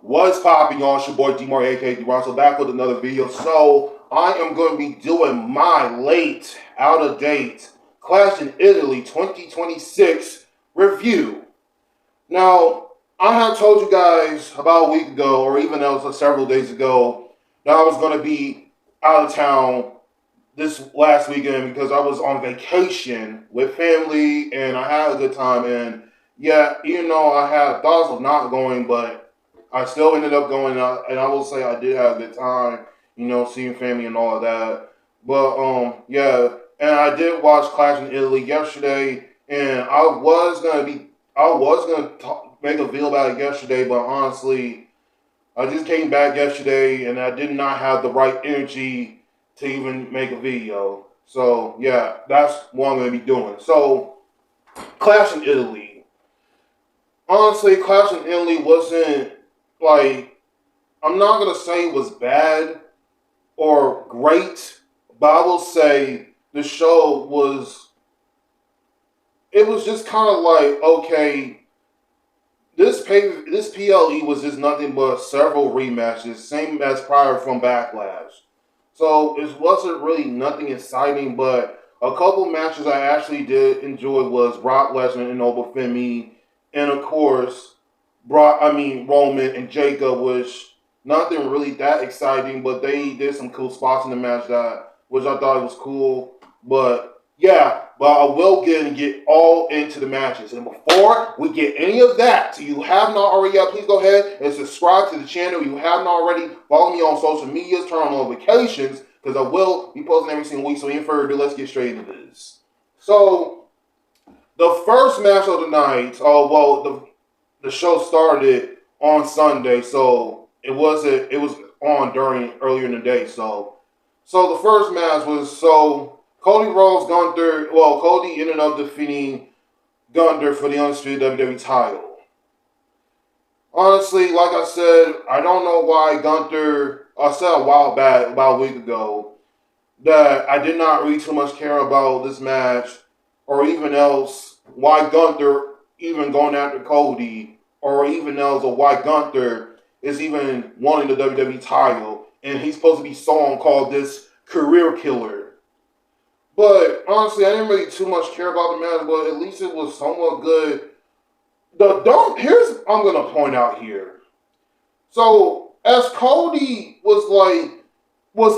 What's popping on? It's your boy D-Mar, aka D-Ron. So back with another video. So I am going to be doing my late, out of date Clash in Italy 2026 review. Now, I have told you guys about a week ago, or even else several days ago, that I was going to be out of town this last weekend because I was on vacation with family and I had a good time. And yeah, even though I had thoughts of not going, but I still ended up going. And I will say I did have a good time, seeing family and all of that. But yeah, and I did watch Clash in Italy yesterday, and I was gonna make a video about it yesterday, but honestly, I just came back yesterday and I did not have the right energy to even make a video. So yeah, that's what I'm gonna be doing. So Clash in Italy. Honestly, Clash in Italy wasn't like, I'm not gonna say it was bad or great, but I will say the show was, it was just kind of like, okay, this PLE was just nothing but several rematches, same as prior from Backlash. So it wasn't really nothing exciting, but a couple matches I actually did enjoy was Brock Lesnar and Oba Femi, and of course Roman and Jacob, which nothing really that exciting, but they did some cool spots in the match that which I thought was cool. But yeah, but I will get all into the matches. And before we get any of that, so you have not already yet, please go ahead and subscribe to the channel. You have not already, follow me on social media, turn on notifications, because I will be posting every single week. So without further ado, let's get straight into this. So the first match of the night, the show started on Sunday, so it was on during earlier in the day. So the first match was Cody Rhodes, Gunther. Well, Cody ended up defeating Gunther for the undisputed WWE title. Honestly, like I said, I don't know why Gunther. I said a while back, about a week ago, that I did not really too much care about this match, or even else why Gunther even going after Cody, or even else or why Gunther is even wanting the WWE title, and he's supposed to be called this career killer. But honestly, I didn't really too much care about the match, but at least it was somewhat good. Here's I'm gonna point out here. So as Cody was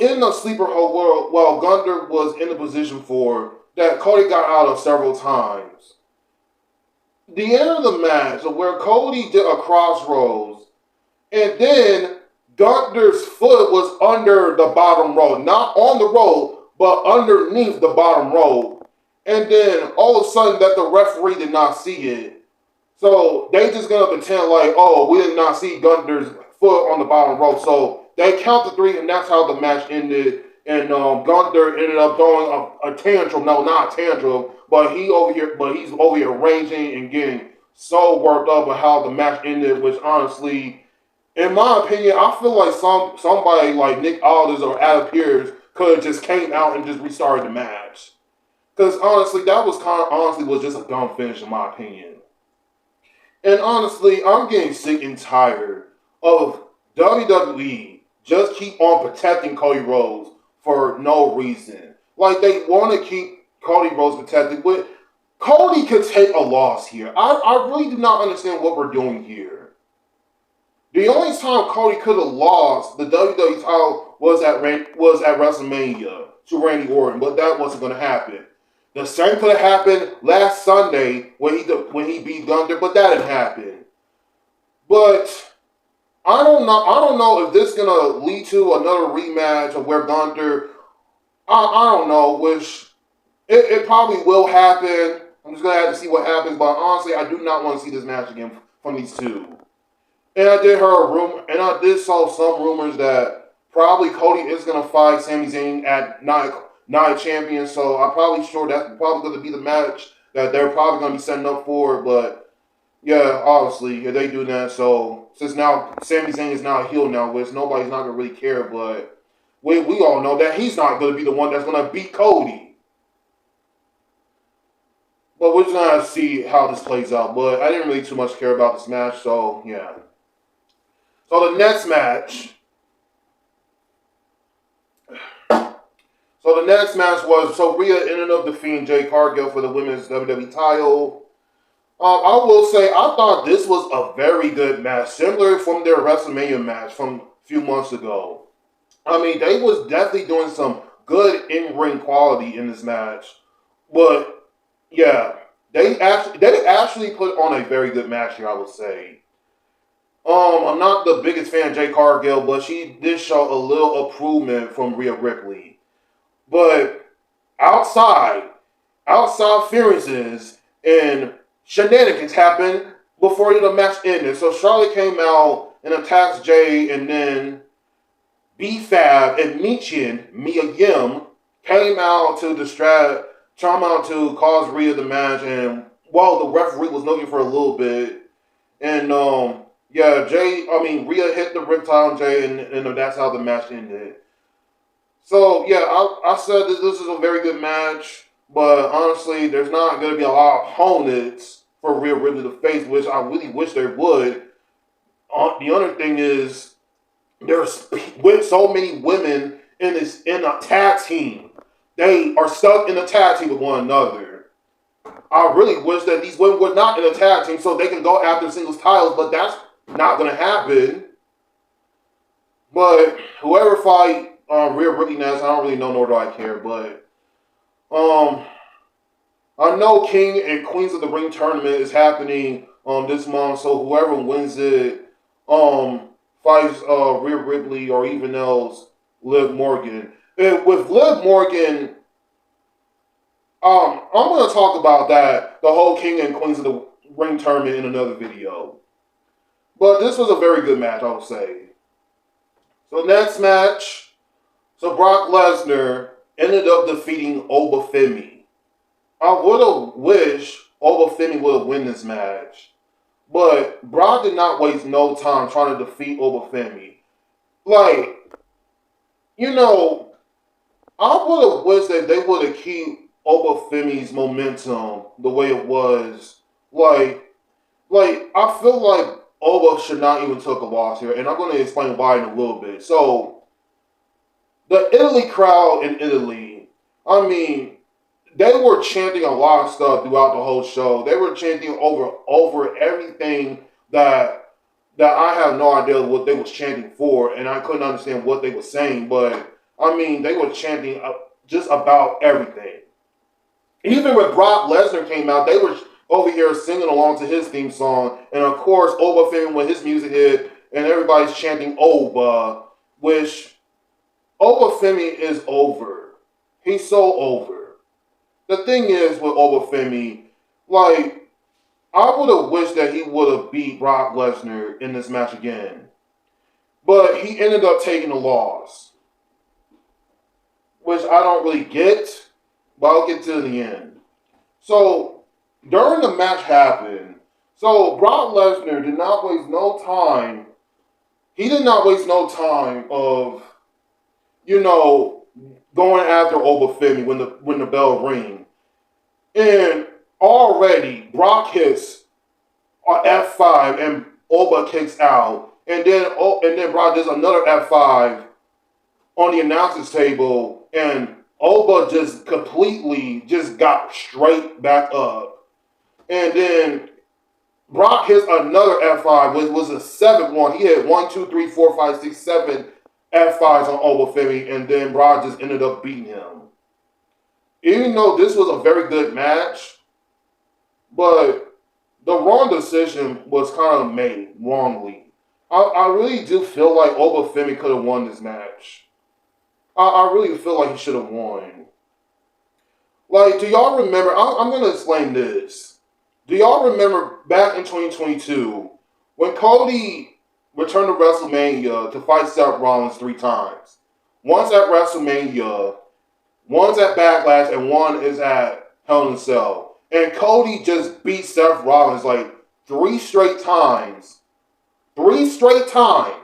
in the sleeper hold world while Gunther was in the position for that Cody got out of several times. The end of the match where Cody did a crossroads and then Gunther's foot was under the bottom rope, not on the rope, but underneath the bottom rope. And then all of a sudden that the referee did not see it. So they just gonna pretend like, oh, we did not see Gunther's foot on the bottom rope. So they count to three, and that's how the match ended. And Gunther ended up throwing a tantrum. No, not a tantrum, but he's over here raging and getting so worked up with how the match ended. Which honestly, in my opinion, I feel like somebody like Nick Aldis or Adam Pearce could have just came out and just restarted the match. Because honestly, that was was just a dumb finish in my opinion. And honestly, I'm getting sick and tired of WWE just keep on protecting Cody Rhodes for no reason. Like they want to keep Cody Rhodes protected, but Cody could take a loss here. I really do not understand what we're doing here. The only time Cody could have lost the WWE title was at WrestleMania to Randy Orton, but that wasn't going to happen. The same could have happened last Sunday when he beat Gunther, but that didn't happen. But I don't know if this is gonna lead to another rematch of where Gunther. I don't know, which it probably will happen. I'm just gonna have to see what happens. But honestly, I do not want to see this match again from these two. And I did hear a rumor, and I did saw some rumors that probably Cody is gonna fight Sami Zayn at Night Champion. So I'm probably sure that's probably gonna be the match that they're probably gonna be setting up for. But yeah, obviously, if they do that, so since now Sami Zayn is now a heel now, which nobody's not gonna really care, but we all know that he's not gonna be the one that's gonna beat Cody. But we're just gonna see how this plays out. But I didn't really too much care about this match, so yeah. So the next match. So the next match was, so Rhea ended up defeating Jade Cargill for the women's WWE title. I will say, I thought this was a very good match, similar from their WrestleMania match from a few months ago. I mean, they was definitely doing some good in-ring quality in this match, but yeah, they actually put on a very good match here, I would say. I'm not the biggest fan of Jade Cargill, but she did show a little improvement from Rhea Ripley. But outside appearances and shenanigans happened before the match ended. So Charlotte came out and attacks Jay, and then B-Fab and Mia Yim came out to distract, trying out to cause Rhea the match, and while the referee was looking for a little bit, and Rhea hit the riptide on Jay, and that's how the match ended. So, yeah, I said this is a very good match, but honestly, there's not going to be a lot of opponents for Rhea Ripley to face, which I really wish there would. The other thing is, there's with so many women in a tag team. They are stuck in a tag team with one another. I really wish that these women were not in a tag team so they can go after singles titles, but that's not going to happen. But whoever fight Rhea Ripley next, I don't really know, nor do I care. But I know King and Queens of the Ring tournament is happening this month, so whoever wins it fights Rhea Ripley or even else Liv Morgan. And with Liv Morgan, I'm going to talk about that, the whole King and Queens of the Ring tournament, in another video. But this was a very good match, I would say. So next match, so Brock Lesnar ended up defeating Oba Femi. I would have wished Oba Femi would have won this match, but Brock did not waste no time trying to defeat Oba Femi. Like, you know, I would have wished that they would have kept Oba Femi's momentum the way it was. Like I feel like Oba should not even took a loss here, and I'm going to explain why in a little bit. So, the Italy crowd in Italy, I mean, they were chanting a lot of stuff throughout the whole show. They were chanting over everything that I have no idea what they was chanting for, and I couldn't understand what they were saying. But I mean, they were chanting just about everything. Even when Brock Lesnar came out, they were over here singing along to his theme song, and of course, Oba Femi when his music hit, and everybody's chanting Oba, which Oba Femi is over. He's so over. The thing is with Oba Femi, like, I would have wished that he would have beat Brock Lesnar in this match again. But he ended up taking a loss, which I don't really get, but I'll get to the end. So, during the match happened, so Brock Lesnar did not waste no time. He did not waste no time of, going after Oba Femi when the bell rings. And already Brock hits on F5 and Oba kicks out. And then Brock does another F5 on the announcer's table, and Oba just completely just got straight back up. And then Brock hits another F5, which was the seventh one. He hit 1, 2, 3, 4, 5, 6, 7 F5s on Oba Femi, and then Brock just ended up beating him. Even though this was a very good match, but the wrong decision was kind of made wrongly. I really do feel like Oba Femi could have won this match. I really feel like he should have won. Like, do y'all remember? I'm going to explain this. Do y'all remember back in 2022 when Cody returned to WrestleMania to fight Seth Rollins 3 times? Once at WrestleMania, one's at Backlash, and one is at Hell in a Cell. And Cody just beat Seth Rollins like 3 straight times. 3 straight times.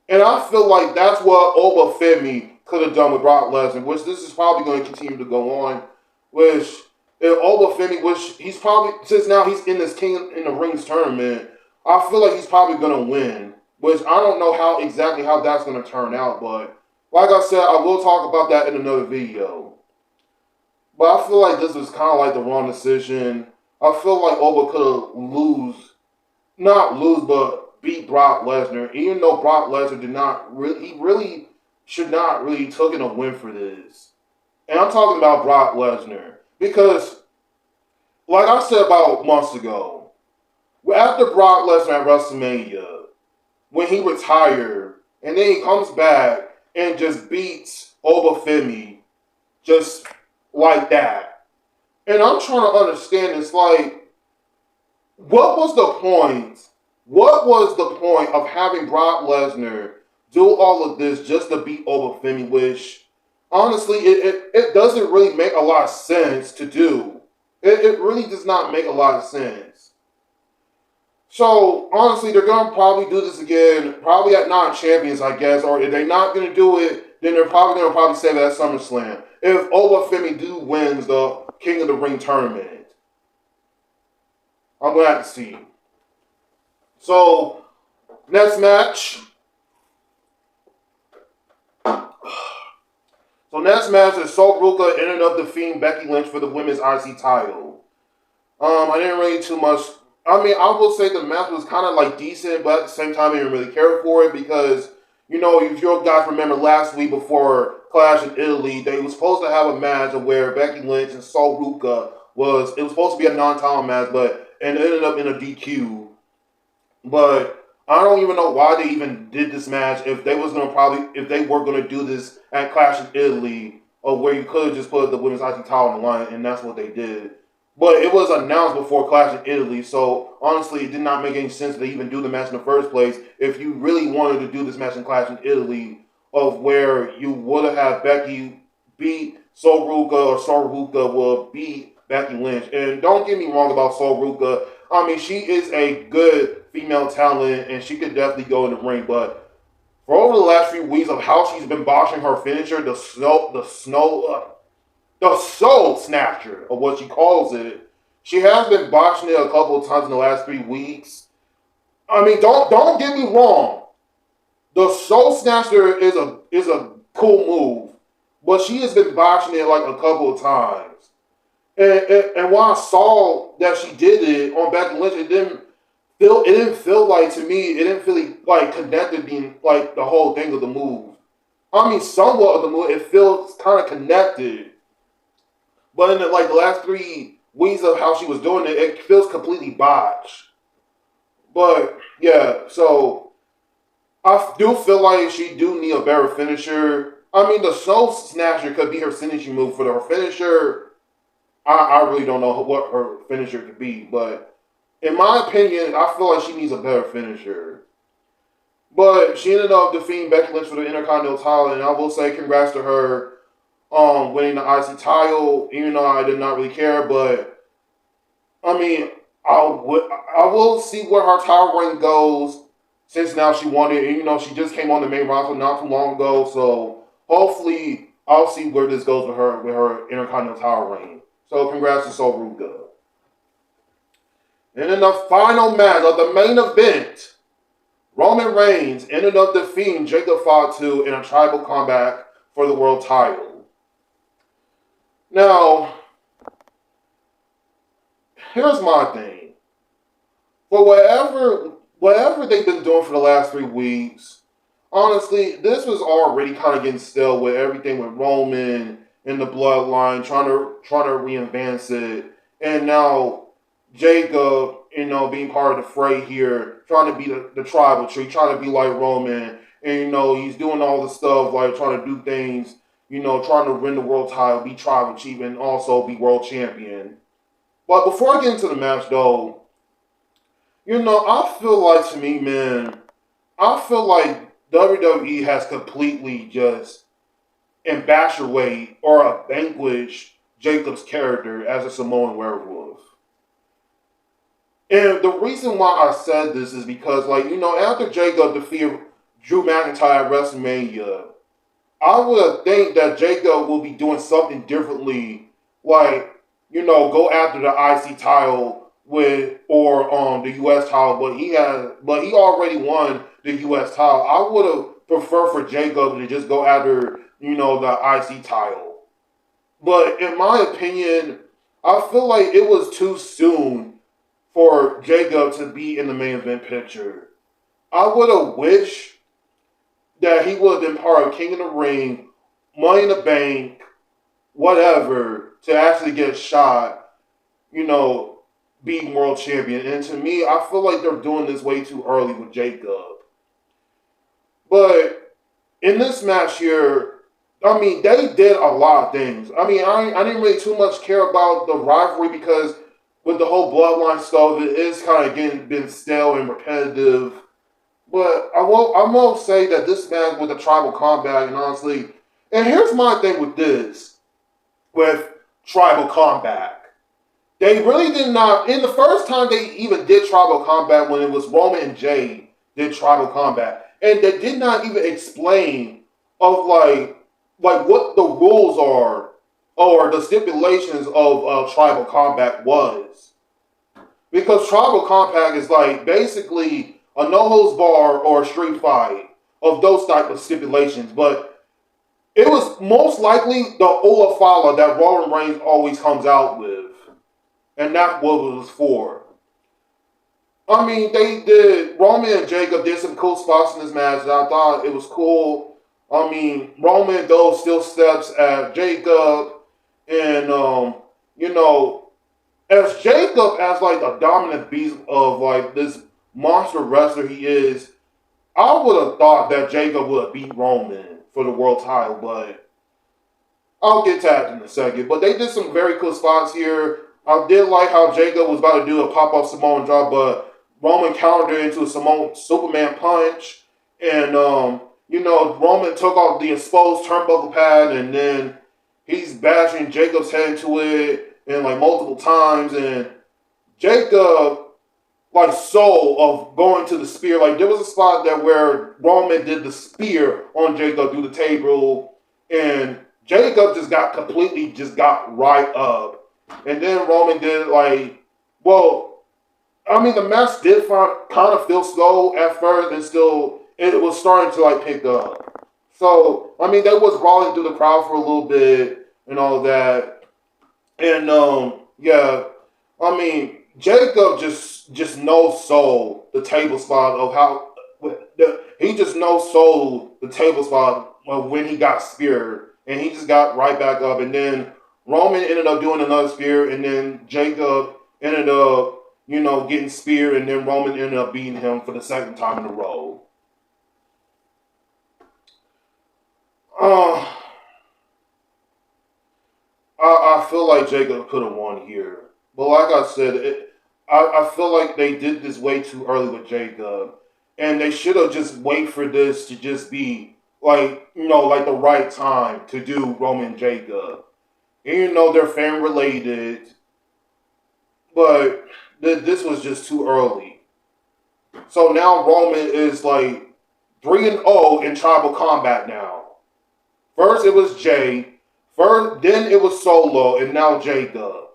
And I feel like that's what Oba Femi could have done with Brock Lesnar, which this is probably going to continue to go on. Which, if Oba Femi, which he's probably, since now he's in this King in the Rings tournament, I feel like he's probably going to win which I don't know exactly how that's going to turn out. But like I said, I will talk about that in another video. But I feel like this was kind of like the wrong decision. I feel like Oba could not lose, but beat Brock Lesnar. Even though Brock Lesnar he really should not really taken a win for this. And I'm talking about Brock Lesnar because, like I said about months ago, after Brock Lesnar at WrestleMania, when he retired, and then he comes back and just beats Oba Femi just like that. And I'm trying to understand, it's like, what was the point? What was the point of having Brock Lesnar do all of this just to beat Oba Femi, which, honestly, it doesn't really make a lot of sense to do. It really does not make a lot of sense. So, honestly, they're going to probably do this again, probably at non-champions, I guess, or if they're not going to do it, then they're probably going to save it at SummerSlam. If Oba Femi wins the King of the Ring tournament. I'm going to have to see. So, next match. Is Sol Ruka ended up defeating Becky Lynch for the women's IC title. I didn't really too much. I mean, I will say the match was kind of like decent, but at the same time, I didn't really care for it because, you know, if you guys remember last week before Clash in Italy, they were supposed to have a match where Becky Lynch and Sol Ruka it was supposed to be a non-title match, and it ended up in a DQ. But I don't even know why they even did this match if they were gonna do this at Clash in Italy, or where you could have just put the women's IC title on the line, and that's what they did. But it was announced before Clash in Italy, so honestly, it did not make any sense to even do the match in the first place. If you really wanted to do this match in Clash in Italy, of where you would have had Becky beat Sol Ruka, or Sol Ruka will beat Becky Lynch. And don't get me wrong about Sol Ruka. I mean, she is a good female talent, and she could definitely go in the ring. But for over the last few weeks of how she's been botching her finisher, the soul snatcher, of what she calls it, she has been botching it a couple of times in the last 3 weeks. I mean, don't get me wrong. The soul snatcher is a cool move, but she has been botching it like a couple of times. And when I saw that she did it on Becky Lynch, it didn't feel like, to me, it didn't feel like connected being like the whole thing of the move. I mean, somewhat of the move, it feels kind of connected. But in the last 3 weeks of how she was doing it, it feels completely botched. But yeah, so I do feel like she do need a better finisher. I mean, the soul snatcher could be her finishing move. For her finisher, I really don't know what her finisher could be, but in my opinion, I feel like she needs a better finisher. But she ended up defeating Becky Lynch for the Intercontinental title, and I will say congrats to her winning the IC title, even though I did not really care. But I mean, I will see where her title reign goes, since now she won it, even though she just came on the main roster not too long ago. So hopefully, I'll see where this goes with her Intercontinental title reign. So congrats to Sol Ruka. And in the final match of the main event, Roman Reigns ended up defeating Jacob Fatu in a tribal combat for the world title. Now, here's my thing. For whatever they've been doing for the last 3 weeks, honestly, this was already kind of getting stale with everything with Roman and the bloodline, trying to re-advance it. And now Jacob, being part of the fray here, trying to be the tribal tree, trying to be like Roman. And, he's doing all the stuff, like trying to do things, trying to win the world title, be tribal chief, and also be world champion. But before I get into the match, though, I feel like, to me, man, I feel like WWE has completely just emasculate or vanquish Jacob's character as a Samoan werewolf. And the reason why I said this is because, after Jacob defeated Drew McIntyre at WrestleMania, I would think that Jacob will be doing something differently, go after the IC title with or the U.S. title, but he already won the U.S. title. I would have preferred for Jacob to just go after the IC title. But in my opinion, I feel like it was too soon for Jacob to be in the main event picture. I would have wished that he would have been part of King of the Ring, Money in the Bank, whatever, to actually get a shot, being world champion. And to me, I feel like they're doing this way too early with Jacob. But in this match here, I mean, they did a lot of things. I mean, I didn't really too much care about the rivalry because with the whole bloodline stuff, it is kind of getting been stale and repetitive. But I won't say that this match with the tribal combat, and honestly, and here's my thing with tribal combat. They really did not, in the first time they even did tribal combat when it was Roman and Jay did tribal combat. And they did not even explain of like what the rules are or the stipulations of tribal combat was. Because tribal combat is like basically a no-holds bar or a street fight of those type of stipulations. But it was most likely the Olafala that Roman Reigns always comes out with. And that's what it was for. I mean, Roman and Jacob did some cool spots in this match. And I thought it was cool. I mean, Roman, though, still steps at Jacob. And, as Jacob, as like the dominant beast of like this monster wrestler he is, I would have thought that Jacob would have beat Roman for the world title. But I'll get to that in a second. But they did some very cool spots here. I did like how Jacob was about to do a pop-up Samoan drop, but Roman countered into a Superman punch. And, Roman took off the exposed turnbuckle pad, and then he's bashing Jacob's head into it, and like multiple times. And Jacob, like, of going to the spear. Like, there was a spot that where Roman did the spear on Jacob through the table, and Jacob just got right up. And then Roman did the match did kind of feel slow at first, and still it was starting to like pick up. So I mean, they was rolling through the crowd for a little bit and all that, and I mean, Jacob just no sold the table spot of how he just no sold the table spot of when he got speared, and he just got right back up, and then Roman ended up doing another spear, and then Jacob ended up, getting speared, and then Roman ended up beating him for the second time in a row. I feel like Jacob could have won here. But like I said, I feel like they did this way too early with Jacob. And they should have just waited for this to just be, like the right time to do Roman and Jacob. And they're fan related, but this was just too early. So now Roman is like 3-0 in tribal combat now. First it was Jay, then it was Solo, and now Jacob.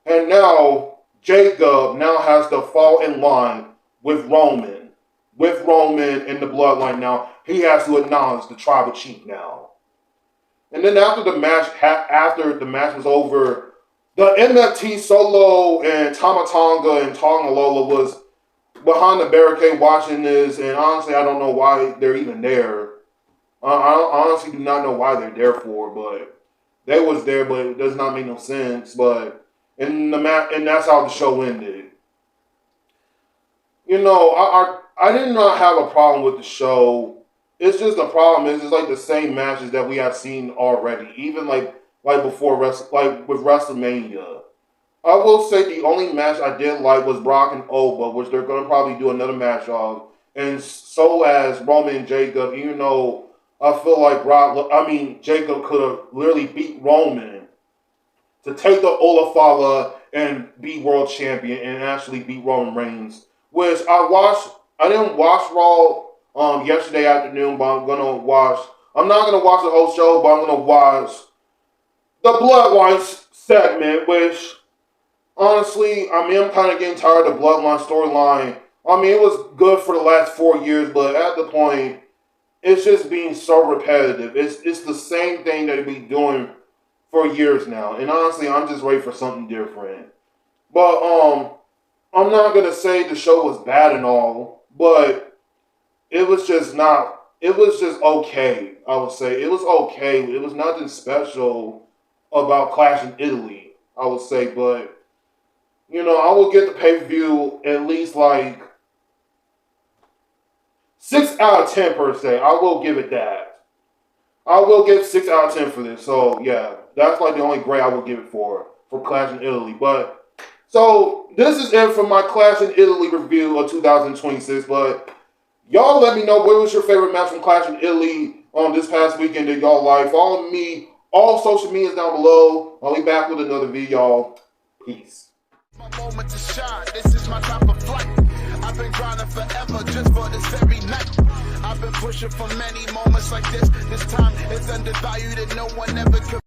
And now Jacob now has to fall in line with Roman. With Roman in the bloodline now, he has to acknowledge the tribal chief now. And then after the match was over, the MFT Solo and Tamatonga and Tongalola was behind the barricade watching this, and honestly, I don't know why they're even there. I honestly do not know why they're there for, but they was there, but it does not make no sense. But and that's how the show ended. I did not have a problem with the show. It's just the problem is it's like the same matches that we have seen already, even like before with WrestleMania. I will say the only match I did like was Brock and Oba, which they're gonna probably do another match of, and so as Roman and Jacob. Even though I feel like Jacob could have literally beat Roman to take the Olafala and be world champion and actually beat Roman Reigns, which I didn't watch Raw yesterday afternoon, but I'm not gonna watch the whole show, but I'm gonna watch the Bloodline segment, which honestly, I mean, I'm kind of getting tired of the Bloodline storyline. I mean, it was good for the last 4 years, but at the point, it's just being so repetitive. It's the same thing that they've been doing for years now. And honestly, I'm just ready for something different. But I'm not gonna say the show was bad and all, but it was just not. It was just okay. I would say it was okay. It was nothing special about Clash in Italy. I would say, but I will get the pay per view at least like 6 out of 10 per se. I will give it that. I will give 6 out of 10 for this. So yeah, that's like the only grade I will give it for Clash in Italy. But so this is it for my Clash in Italy review of 2026. But y'all let me know what was your favorite match from Clash in Italy this past weekend that y'all like. Follow me all social medias down below. I'll be back with another video, y'all. Peace. My moment to shine. This is my time of flight. I've been grinding forever just for this very night. I've been pushing for many moments like this. This time it's undervalued and no one ever could.